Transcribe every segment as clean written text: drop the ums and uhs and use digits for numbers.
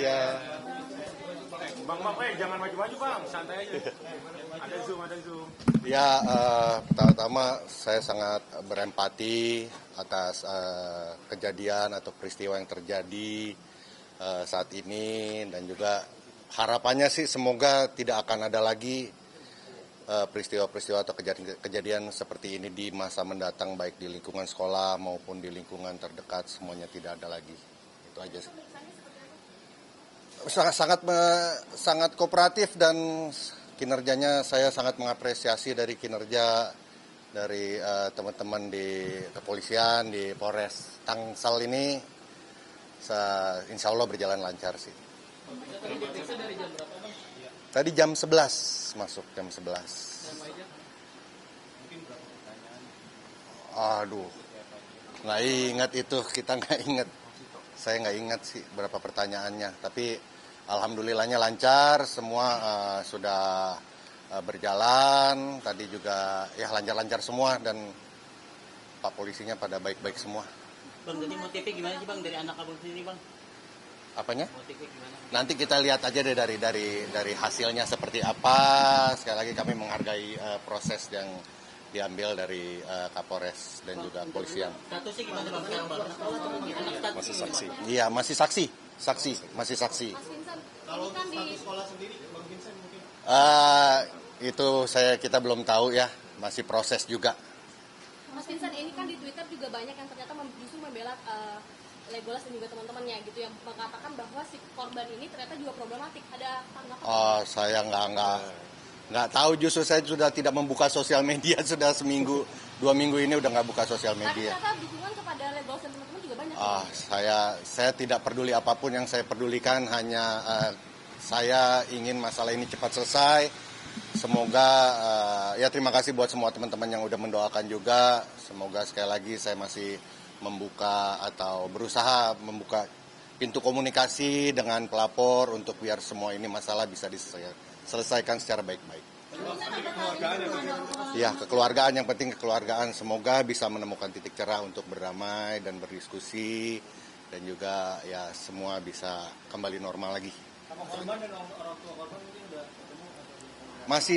Ya. Bang, jangan maju-maju Bang, santai aja. Ada zoom. Ya, pertama saya sangat berempati atas kejadian atau peristiwa yang terjadi saat ini, dan juga harapannya sih semoga tidak akan ada lagi peristiwa-peristiwa atau kejadian seperti ini di masa mendatang, baik di lingkungan sekolah maupun di lingkungan terdekat, semuanya tidak ada lagi. Itu aja sih. Sangat kooperatif, dan kinerjanya saya sangat mengapresiasi dari kinerja dari teman-teman di kepolisian, di Polres Tangsel ini. Insya Allah berjalan lancar sih. Tadi jam 11 masuk, jam 11. Aduh, nggak ingat itu, kita nggak ingat. Saya nggak ingat sih berapa pertanyaannya, tapi alhamdulillahnya lancar, semua sudah berjalan. Tadi juga ya lancar-lancar semua, dan Pak polisinya pada baik-baik semua. Bang, jadi motifnya gimana sih Bang dari anak abang sendiri Bang? Apanya? Motifnya gimana? Nanti kita lihat aja deh dari hasilnya seperti apa. Sekali lagi kami menghargai proses yang diambil dari Kapolres dan juga kepolisian. Statusnya gimana Bang sekarang Bang? Masih saksi. Iya, masih saksi. Masih saksi. Kalau untuk status sekolah sendiri, Bang Vincent mungkin? Itu kita belum tahu ya, masih proses juga. Mas Vincent, ini kan di Twitter juga banyak yang ternyata justru membela Legolas dan juga teman-temannya gitu, yang mengatakan bahwa si korban ini ternyata juga problematik. Ada tanggapan? Oh, saya nggak tahu, justru saya sudah tidak membuka sosial media sudah 2 minggu ini udah nggak buka sosial media. Tapi ternyata dukungan kepada Legolas dan teman-teman juga banyak. Saya tidak peduli apapun, yang saya pedulikan hanya saya ingin masalah ini cepat selesai. Semoga ya terima kasih buat semua teman-teman yang udah mendoakan juga. Semoga sekali lagi saya masih membuka atau berusaha membuka pintu komunikasi dengan pelapor untuk biar semua ini masalah bisa diselesaikan secara baik-baik. Ya, kekeluargaan, yang penting kekeluargaan. Semoga bisa menemukan titik cerah untuk berdamai dan berdiskusi, dan juga ya semua bisa kembali normal lagi.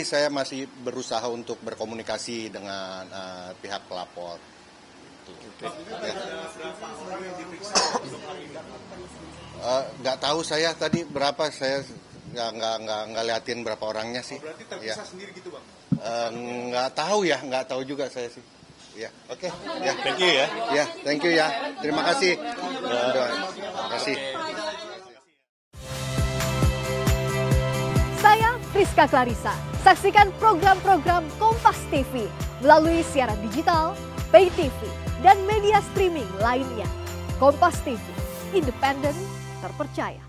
Saya masih berusaha untuk berkomunikasi dengan pihak pelapor. Nggak tahu saya tadi berapa, saya nggak liatin berapa orangnya sih. Berarti terpisah sendiri gitu Bang? Nggak tahu juga saya sih. Ya, oke. Ya, Thank you ya. Ya, thank you ya. Terima kasih. Terima kasih. Saya Friska Clarissa. Saksikan program-program Kompas TV melalui siaran digital, pay TV, dan media streaming lainnya. Kompas TV, independen, terpercaya.